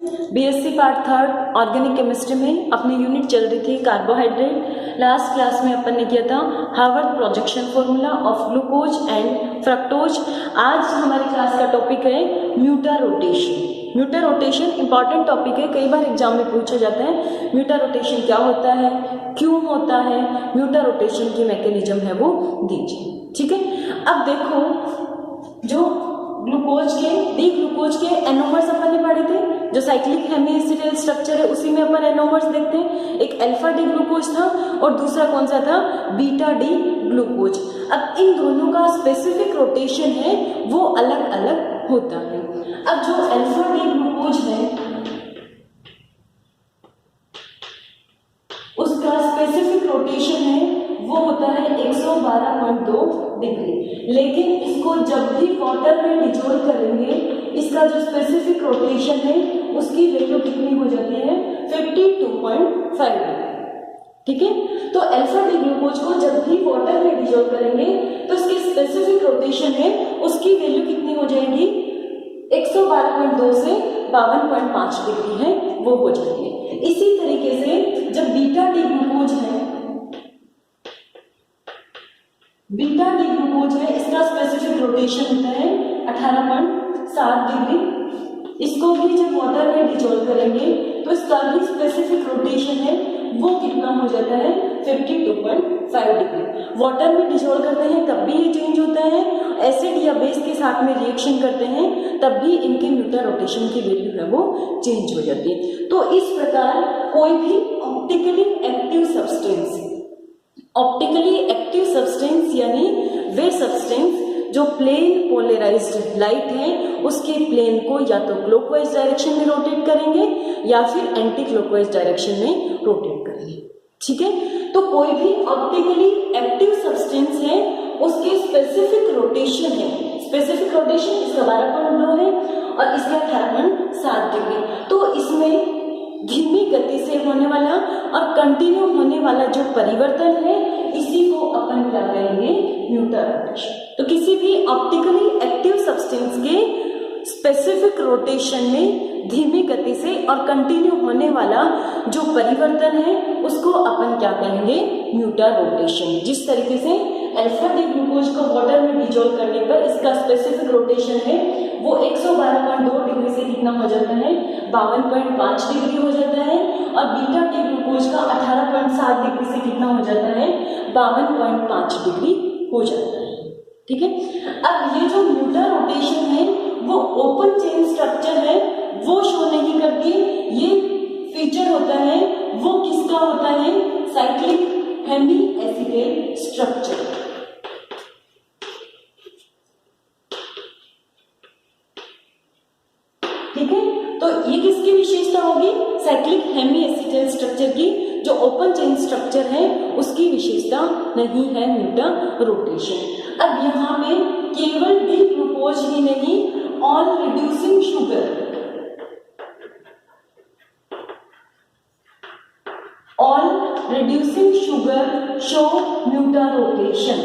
BSc part third organic chemistry में अपनी unit चल रही थी कार्बोहाइड्रेट। लास्ट क्लास में अपन ने किया था Harvard projection formula of glucose and fructose. आज हमारी क्लास का टॉपिक है म्यूटा रोटेशन। म्यूटा रोटेशन इंपॉर्टेंट टॉपिक है, कई बार एग्जाम में पूछा जाता है म्यूटा रोटेशन क्या होता है, क्यों होता है, म्यूटा रोटेशन की मैकेनिज्म है वो दीजिए। ठीक है, अब देखो जो ग्लूकोज के डी ग्लूकोज के एनोमर्स अपन ने पढ़े थे, जो साइक्लिक हेमीएसिटाइल स्ट्रक्चर है उसी में अपन एनोमर्स देखते हैं। एक अल्फा डी ग्लूकोज था और दूसरा कौन सा था, बीटा डी ग्लूकोज। अब इन दोनों का स्पेसिफिक रोटेशन है वो अलग अलग होता है। अब जो अल्फा डी ग्लूकोज है उसका स्पेसिफिक रोटेशन है वो होता है 112.2 डिग्री, लेकिन इसको जब भी वाटर में डिजोल्व करेंगे इसका जो स्पेसिफिक रोटेशन है उसकी वैल्यू कितनी हो जाती है, 52.5 डिग्री। ठीक है, तो अल्फा डी ग्लूकोज को जब भी वाटर में डिजोल्व करेंगे तो इसकी स्पेसिफिक रोटेशन है उसकी वैल्यू कितनी हो जाएगी, 112.2 से 52.5 डिग्री है वो हो जाती है। इसी तरीके से जब बीटा डी ग्लूकोज है, बीटा डी ग्लूकोज है इसका स्पेसिफिक रोटेशन होता है 18.7 डिग्री। इसको भी जब वाटर में डिजोल्व करेंगे तो इसका भी स्पेसिफिक रोटेशन है वो कितना हो जाता है, 52.5 डिग्री। वाटर में डिजोल्व करते हैं तब भी ये चेंज होता है, एसिड या बेस के साथ में रिएक्शन करते हैं तब भी इनके म्यूटा रोटेशन की वैल्यू है वो चेंज हो जाती है। तो इस प्रकार कोई भी optically active substance, optically active substance यानी वे सब्सटेंस जो प्लेन पोलराइज्ड लाइट है उसके प्लेन को या तो क्लॉकवाइज डायरेक्शन में रोटेट करेंगे या फिर एंटी क्लॉकवाइज डायरेक्शन में रोटेट करेंगे। ठीक है, तो कोई भी ऑप्टिकली एक्टिव सब्सटेंस है उसके स्पेसिफिक रोटेशन है, स्पेसिफिक रोटेशन इसका 12.2 है और इसका 18.7 डिग्री। तो इसमें धीमी गति से होने वाला और कंटिन्यू होने वाला जो परिवर्तन है इसी को अपन क्या कहेंगे, म्यूटा रोटेशन। तो किसी भी ऑप्टिकली एक्टिव सब्सटेंस के स्पेसिफिक रोटेशन में धीमी गति से और कंटिन्यू होने वाला जो परिवर्तन है उसको अपन क्या कहेंगे, म्यूटा रोटेशन। जिस तरीके से अल्फा डी ग्लूकोज को वाटर में डिजोल्व करने पर इसका स्पेसिफिक रोटेशन है वो 112.2 डिग्री से कितना हो जाता है, 52.5 डिग्री हो जाता है और बीटा डी ग्लूकोज का 18.7 डिग्री से कितना हो जाता है, 52.5 डिग्री हो जाता है। ठीक है, अब ये जो म्यूटा रोटेशन है वो ओपन चेन स्ट्रक्चर है वो शो नहीं करती, ये फीचर होता है वो किसका होता है, साइक्लिक हेमीएसिटाइल स्ट्रक्चर। ठीक है, तो ये किसकी विशेषता होगी, साइक्लिक हेमीएसिटाइल स्ट्रक्चर की, जो ओपन चेन स्ट्रक्चर है उसकी विशेषता नहीं है म्यूटा रोटेशन। अब यहाँ पे केवल डी ग्लूकोज ही नहीं, all reducing sugar, all reducing sugar show mutarotation.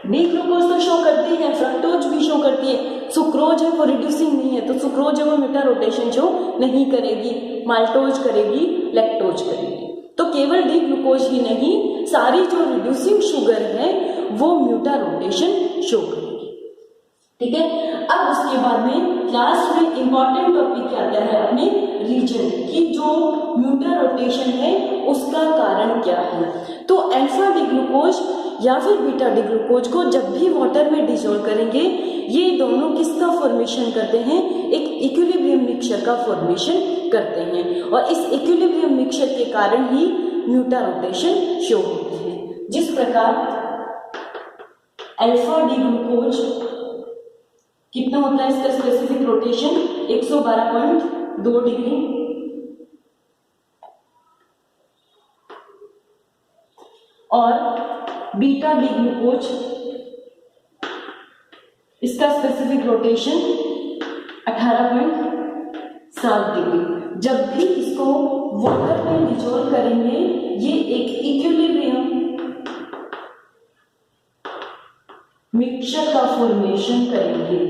D glucose तो शो करती है, फ्रक्टोज भी शो करती है, सुक्रोज है वो रिड्यूसिंग नहीं है तो सुक्रोज है वो म्यूटा रोटेशन शो नहीं करेगी, माल्टोज करेगी, लैक्टोज करेगी। तो केवल डी ग्लूकोज ही नहीं, सारी जो रिड्यूसिंग शुगर है वो म्यूटा रोटेशन शो करेगी। ठीक है, अब उसके बाद में लास्ट में इंपॉर्टेंट टॉपिक क्या आता है अपने रीजन की, जो म्यूटा रोटेशन है उसका कारण क्या है। तो अल्फा डी ग्लूकोज या फिर बीटा डी ग्लूकोज को जब भी वाटर में डिसॉल्व करेंगे ये दोनों किसका फॉर्मेशन करते हैं, एक इक्विलिब्रियम मिक्सचर का फॉर्मेशन करते हैं और इस इक्विलिब्रियम मिक्सचर के कारण ही म्यूटा रोटेशन शो होती है। जिस प्रकार अल्फा डी ग्लूकोज कितना होता है, इसका स्पेसिफिक रोटेशन 112.2 डिग्री और बीटा डी ग्लूकोज इसका स्पेसिफिक रोटेशन 18.7 डिग्री। जब भी इसको वाटर में डिसॉल्व करेंगे ये एक इक्विलिब्रियम मिक्सचर का फॉर्मेशन करेंगे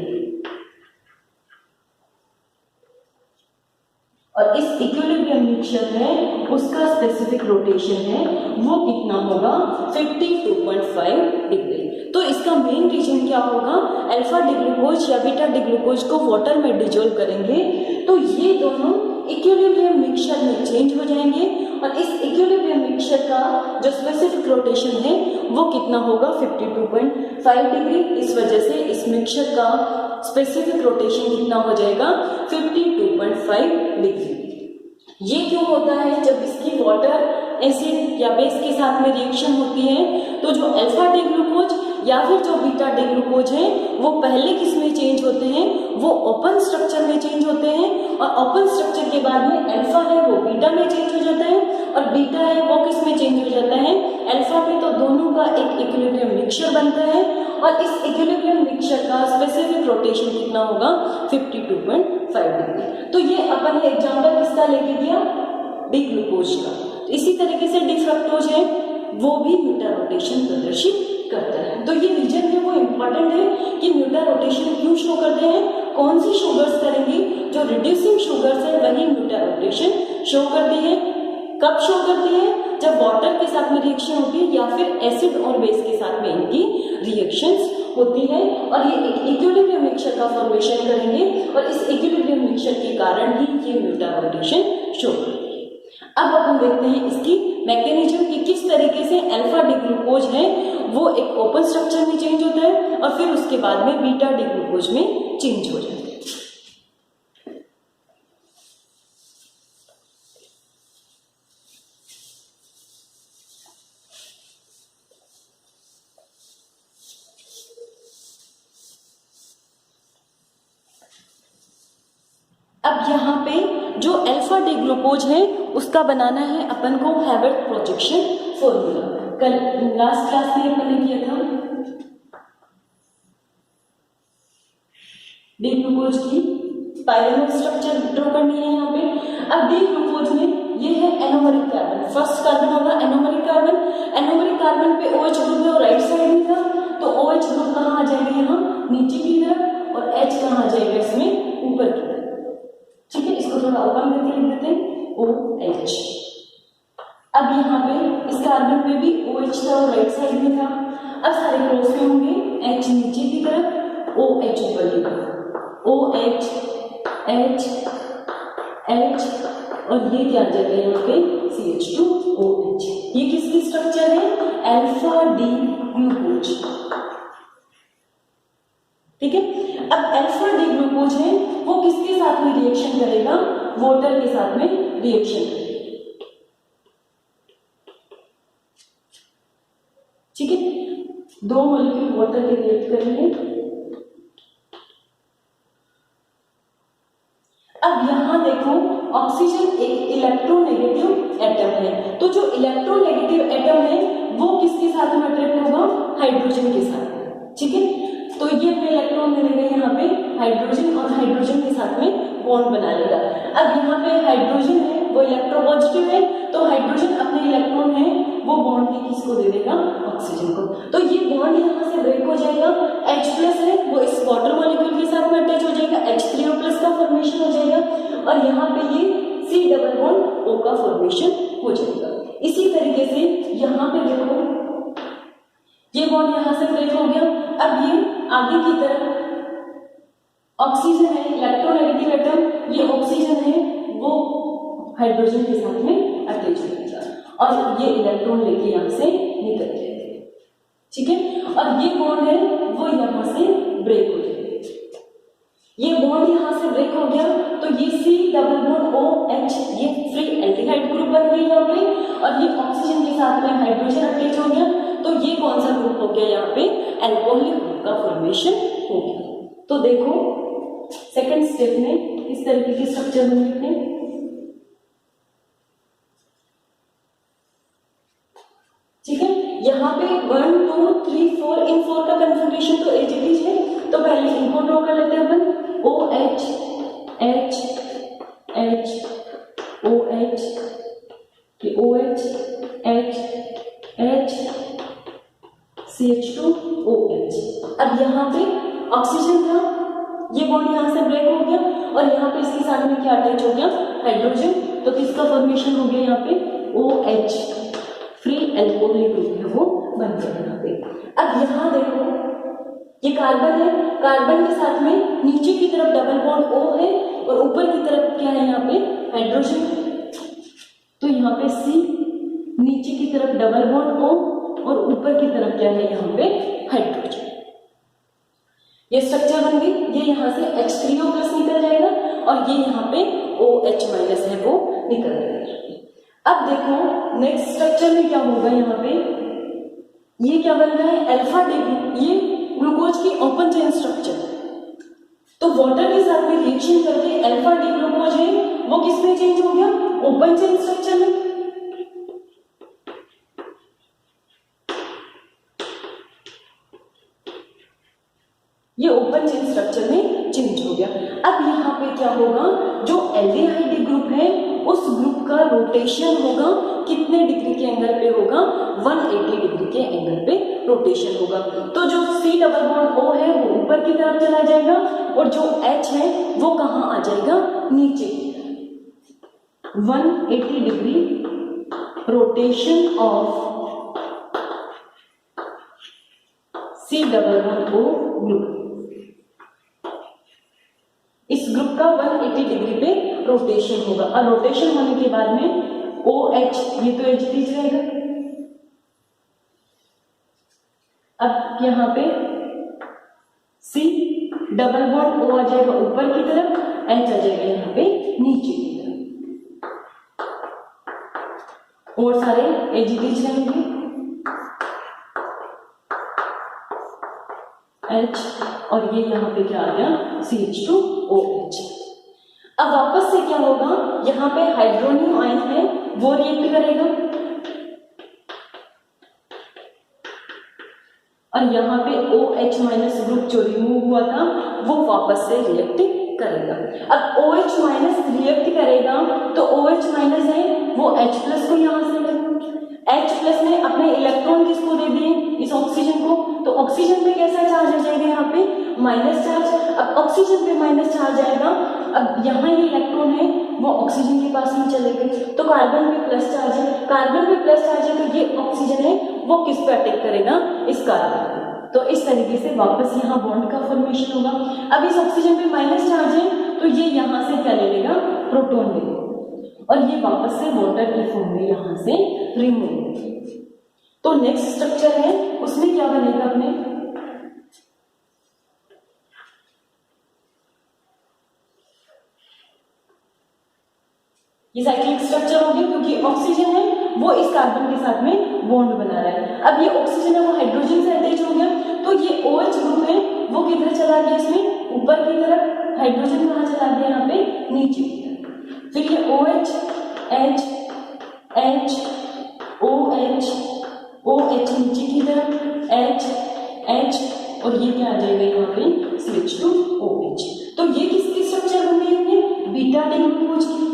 और इस इक्विलिब्रियम मिक्सचर है उसका स्पेसिफिक रोटेशन है वो कितना होगा 52.5 डिग्री। तो इसका मेन रीजन क्या होगा, अल्फा डिग्लूकोज या बीटा डिग्लूकोज को वाटर में डिजोल्व करेंगे तो ये दोनों इक्विलिब्रियम मिक्सचर में चेंज हो जाएंगे और इस इक्विलिब्रियम मिक्सचर का जो स्पेसिफिक रोटेशन है वो कितना होगा 52.5 डिग्री। इस वजह से इस मिक्सचर का स्पेसिफिक रोटेशन कितना हो जाएगा 52.5 डिग्री। ये क्यों होता है, जब इसकी वाटर एसिड या बेस के साथ में रिएक्शन होती है तो जो अल्फा डी ग्लूकोज या फिर जो बीटा डी ग्लूकोज है वो पहले किस में चेंज होते हैं, वो ओपन स्ट्रक्चर में चेंज होते हैं और ओपन स्ट्रक्चर के बाद में अल्फा है वो बीटा में चेंज हो जाता है और बीटा है वो किस में चेंज हो जाता है, अल्फा में। तो दोनों का एक इक्विलिब्रियम मिक्सचर बनता है और इस इक्विलिब्रियम मिक्सचर का स्पेसिफिक रोटेशन कितना होगा 52.5 डिग्री। तो ये अपन ने एग्जांपल किसका लेके दिया, डी ग्लूकोज का। तो इसी तरीके से डी फ्रक्टोज है वो भी म्यूटा रोटेशन प्रदर्शित करता है। तो ये रीजन है वो इम्पोर्टेंट है कि म्यूटा रोटेशन क्यों शो करते हैं, कौन सी शुगर्स करेंगी, जो रिड्यूसिंग शुगर्स है वही म्यूटा रोटेशन शो करती है। कब शो करती है, जब वाटर के साथ में रिएक्शन होती है या फिर एसिड और बेस के साथ में इनकी रिएक्शंस होती है और ये एक इक्विलिब्रियम मिक्सचर का फॉर्मेशन करेंगे और इस इक्विलिब्रियम मिक्सचर के कारण ही ये म्यूटा रोटेशन शो करती है। अब अपन देखते हैं इसकी मैकेनिज्म कि किस तरीके से अल्फा डी ग्लूकोज है वो एक ओपन स्ट्रक्चर में चेंज होता है और फिर उसके बाद में बीटा डी ग्लूकोज में चेंज हो जाता है। अब यहाँ पे जो अल्फा डी ग्लूकोज है उसका बनाना है अपन को हैवर्थ प्रोजेक्शन फॉर्मूला। कल लास्ट क्लास में अपन ने किया था डी ग्लूकोज की पायरोनल स्ट्रक्चर ड्रॉ करनी है यहाँ पे। अब डी ग्लूकोज में ये है एनोमरिक कार्बन, फर्स्ट कार्बन होगा एनोमरिक कार्बन। एनोमरिक कार्बन पे OH ग्रुप है और राइट साइड में था तो OH ग्रुप कहाँ आ जाएगा, यहाँ नीचे की तरफ और H कहाँ आ जाएगा इसमें ऊपर की तरफ। ठीक है, इसको थोड़ा ओपन करके लिख देते हैं OH। अब यहाँ पे इस कार्बन पे भी OH था और राइट साइड में था। अब सारे क्रॉस में होंगे, H नीचे की तरफ OH ऊपर की तरफ, OH H H और ये क्या आ जाएगा यहाँ पे CH2OH। ये किसकी स्ट्रक्चर है, अल्फा डी ग्लूकोज। ठीक है, अब अल्फा डी ग्लूकोज है वो किसके साथ में रिएक्शन करेगा, वाटर के साथ में रिएक्शन करेगा। ठीक है, दो मॉलिक्यूल वाटर के रिएक्ट करेंगे। अब यहां देखो ऑक्सीजन एक इलेक्ट्रोनेगेटिव एटम है, तो जो इलेक्ट्रोनेगेटिव एटम है वो किसके साथ में अट्रैक्ट होगा, हाइड्रोजन के साथ में। ठीक है, तो ये अपने इलेक्ट्रॉन दे देगा यहाँ पे हाइड्रोजन और हाइड्रोजन के साथ में बॉन्ड बना लेगा। अब यहाँ पे हाइड्रोजन है वो इलेक्ट्रोपॉजिटिव है तो हाइड्रोजन अपने इलेक्ट्रॉन है वो बॉन्ड की किसको दे देगा, ऑक्सीजन को। तो ये बॉन्ड यहाँ से ब्रेक हो जाएगा, H+ है वो इस वाटर मॉलिक्यूल के साथ में अटैच हो जाएगा, H3O+ का फॉर्मेशन हो जाएगा और यहाँ पे ये C+O का फॉर्मेशन हो जाएगा। इसी तरीके से यहाँ पे देखो ये बॉन्ड यहाँ से ब्रेक हो गया। अब ये आगे की तरफ ऑक्सीजन है इलेक्ट्रोनेगेटिव एटम, ये ऑक्सीजन है वो हाइड्रोजन के साथ में अटैच हो जाएगा और ये इलेक्ट्रॉन लेके यहाँ से निकल जाएगा। ठीक है, और ये बॉन्ड है वो यहाँ से ब्रेक हो जाएगा। ये बॉन्ड यहाँ से ब्रेक हो गया तो ये C+OH ये फ्री एल्डिहाइड ग्रुप बन गई यहाँ पे और ये ऑक्सीजन के साथ में हाइड्रोजन अटैच हो गया तो ये कौन सा ग्रुप हो गया, यहाँ पे अल्कोहलिक ग्रुप का फॉर्मेशन हो गया। तो देखो सेकंड स्टेप में इस तरीके के स्ट्रक्चर में लिखने। ठीक है, यहाँ पे 1 2 3 4 इन 4 का कन्फिग्रेशन तो एज इट इज है, तो पहले इनको ड्रॉ कर लेते हैं अपन। OH H H OH OH H H CH2OH। अब ऑक्सीजन था, ये बॉन्ड यहाँ से ब्रेक हो गया और यहाँ पे इसके साथ में क्या अटैच हो गया, हाइड्रोजन। तो किसका फॉर्मेशन हो गया यहाँ पे, OH, फ्री एल्कोहलिक ग्रुप है वो बन गया यहाँ पे। अब यहाँ देखो ये कार्बन है, कार्बन के साथ में नीचे की तरफ डबल बॉन्ड O है और ऊपर की तरफ क्या है यहाँ पे, हाइड्रोजन। तो यहाँ पे C, नीचे की तरफ डबल बॉन्ड O और ऊपर की तरफ क्या है यहाँ पे, हाइड्रोजन। ये स्ट्रक्चर बन गई। ये यहाँ से H3O प्लस निकल जाएगा और ये यहाँ पे OH माइनस है वो निकल जाएगा। अब देखो नेक्स्ट स्ट्रक्चर में क्या होगा, यहाँ पे ये क्या बन रहा है, अल्फा डी ग्रुप, ये ग्लूकोज की ओपन चेन स्ट्रक्चर। तो वाटर के साथ में रिएक्शन करके अल्फा डी ग्लूकोज है वो किस में चेंज हो गया, ओपन चेन स्ट्रक्चर में। ये ओपन चेन स्ट्रक्चर में चेंज हो गया। अब यहाँ पे क्या होगा, जो एल्डिहाइड ग्रुप है उस ग्रुप का रोटेशन होगा, कितने डिग्री के एंगल पे होगा, 180 डिग्री के एंगल पे रोटेशन होगा। तो जो C डबल बॉन्ड O है वो ऊपर की तरफ चला जाएगा और जो H है वो कहाँ आ जाएगा, नीचे की तरफ। 180 degree rotation of C double bond O group, इस ग्रुप का 180 डिग्री पे रोटेशन होगा। और रोटेशन होने के बाद में OH, ये तो H बीच रहेगा। अब यहाँ पे C डबल बॉन्ड O आ जाएगा ऊपर की तरफ, H आ जाएगा यहाँ पे नीचे की तरफ, और सारे H बीच रहेंगे। H और ये यहाँ पे क्या आ गया, CH2OH। अब वापस से क्या होगा, यहाँ पे हाइड्रोनियम आयन है वो रिएक्ट करेगा और यहाँ पे OH माइनस ग्रुप जो रिमूव हुआ था वो वापस से रिएक्ट करेगा। अब OH माइनस रिएक्ट करेगा तो OH माइनस है वो H प्लस को यहाँ से ले, H प्लस ने अपने इलेक्ट्रॉन किसको दे दिए, इस ऑक्सीजन को। तो ऑक्सीजन पे कैसा चार्ज आ जाएगा, यहाँ पे माइनस चार्ज। अब ऑक्सीजन पे माइनस चार्ज आएगा, अब यहाँ ये इलेक्ट्रॉन है वो ऑक्सीजन के पास में चले गए, तो कार्बन पे प्लस चार्ज है, कार्बन पे प्लस चार्ज है तो ये ऑक्सीजन है वो किस पे अटैक करेगा, इस कार्बन पे। तो इस तरीके से वापस यहाँ बॉन्ड का फॉर्मेशन होगा। अब इस ऑक्सीजन पे माइनस चार्ज है तो ये यहाँ से क्या ले लेगा, प्रोटॉन ले लेगा और ये वापस से वाटर की फॉर्म में यहाँ से रिमूव। तो नेक्स्ट स्ट्रक्चर है उसमें क्या बनेगा अपने, ये साइक्लिक स्ट्रक्चर हो गया क्योंकि ऑक्सीजन है वो इस कार्बन के साथ में बॉन्ड बना रहा है। अब ये ऑक्सीजन है वो हाइड्रोजन से अटैच हो गया तो ये OH ग्रुप है वो किधर चला गया, इसमें ऊपर की तरफ, हाइड्रोजन कहाँ चला गया, यहाँ पे नीचे की तरफ। फिर ये OH, H, H, OH, OH नीचे की तरफ, H, H और ये क्या आ जाएगा यहाँ पे, CH2OH। तो ये किसकी स्ट्रक्चर बन गई है, बीटा डी ग्लूकोज की।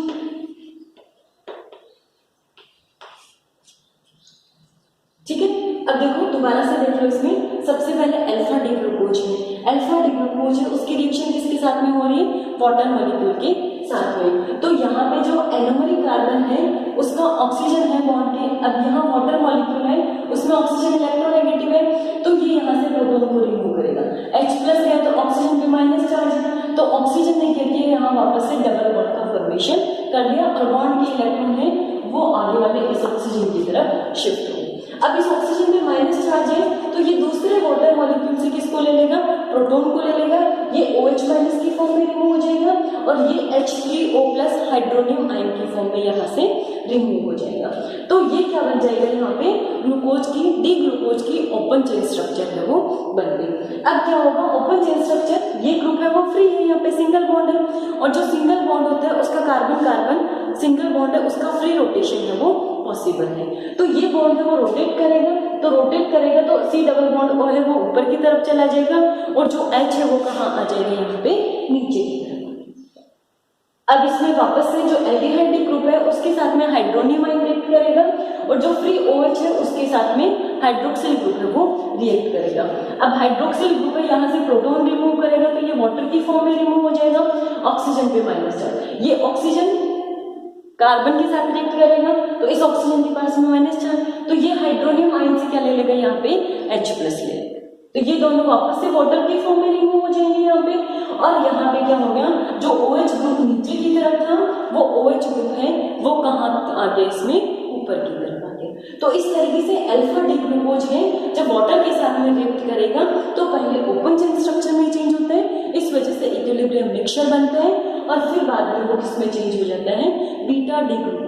ठीक है, अब देखो दोबारा से देख लो, इसमें सबसे पहले अल्फा डी ग्लूकोज है, अल्फा डी ग्लूकोज है उसकी रिएक्शन किसके साथ में हो रही है, वाटर मॉलिक्यूल के साथ में। तो यहाँ पे जो एनोमरिक कार्बन है उसका ऑक्सीजन है बॉन्ड के, अब यहाँ वाटर मॉलिक्यूल है उसमें ऑक्सीजन इलेक्ट्रोनेगेटिव है तो ये यहाँ से प्रोटॉन को रिमूव करेगा। H प्लस है तो ऑक्सीजन पे माइनस चार्ज है तो ऑक्सीजन ने क्या किया, यहाँ वापस से डबल बॉन्ड का फॉर्मेशन कर दिया और बॉन्ड के इलेक्ट्रॉन है वो आगे वाले इस ऑक्सीजन की तरफ शिफ्ट हो। अब इस ऑक्सीजन में माइनस चार्ज है तो ये दूसरे वाटर मॉलिक्यूल से किसको ले लेगा, प्रोटॉन को ले लेगा, ये OH माइनस की फॉर्म में रिमूव हो जाएगा और ये H3O प्लस हाइड्रोनियम आयन की फॉर्म में यहाँ से रिमूव हो जाएगा। तो ये क्या बन जाएगा, यहाँ पे ग्लूकोज की, डी ग्लूकोज की ओपन चेन स्ट्रक्चर है वो बन गई। अब क्या होगा, ओपन चेन स्ट्रक्चर, ये ग्रुप है वो फ्री है, यहाँ पे सिंगल बॉन्ड है और जो सिंगल बॉन्ड होता है उसका कार्बन कार्बन सिंगल बॉन्ड है उसका फ्री रोटेशन है वो पॉसिबल है। तो ये बॉन्ड है वो रोटेट करेगा, तो रोटेट करेगा तो C डबल बॉन्ड O है वो ऊपर की तरफ चला जाएगा और जो H है वो कहाँ आ जाएगा, यहाँ पे नीचे की तरफ। अब इसमें वापस से जो एल्डिहाइड ग्रुप है उसके साथ में हाइड्रोनियम आयन रिएक्ट करेगा और जो फ्री OH है उसके साथ में हाइड्रोक्सिल ग्रुप है वो रिएक्ट करेगा। अब हाइड्रोक्सिल ग्रुप है यहाँ से प्रोटॉन रिमूव करेगा तो ये वाटर की फॉर्म में रिमूव हो जाएगा, ऑक्सीजन पे माइनस चार्ज, ये ऑक्सीजन कार्बन के साथ रिएक्ट करेगा तो इस ऑक्सीजन के पास में माइनस चार्ज, तो ये हाइड्रोनियम आयन से क्या ले लेगा यहाँ पे H+ ले लेगा, तो ये दोनों वापस से वाटर की फॉर्म में रिमूव हो जाएंगे यहाँ पे। और यहाँ पे क्या हो गया, जो OH ग्रुप नीचे की तरफ था वो OH ग्रुप है वो कहाँ आ गया, इसमें ऊपर की तरफ आ गया। तो इस तरीके से अल्फा डी ग्लूकोज है जब वाटर के साथ में रिएक्ट करेगा तो पहले ओपन चेन स्ट्रक्चर में चेंज होता है, इस वजह से इक्विलिब्रियम मिक्सचर बनता है और फिर बाद में वो किसमें चेंज हो जाता है, बीटा डी ग्लूकोज।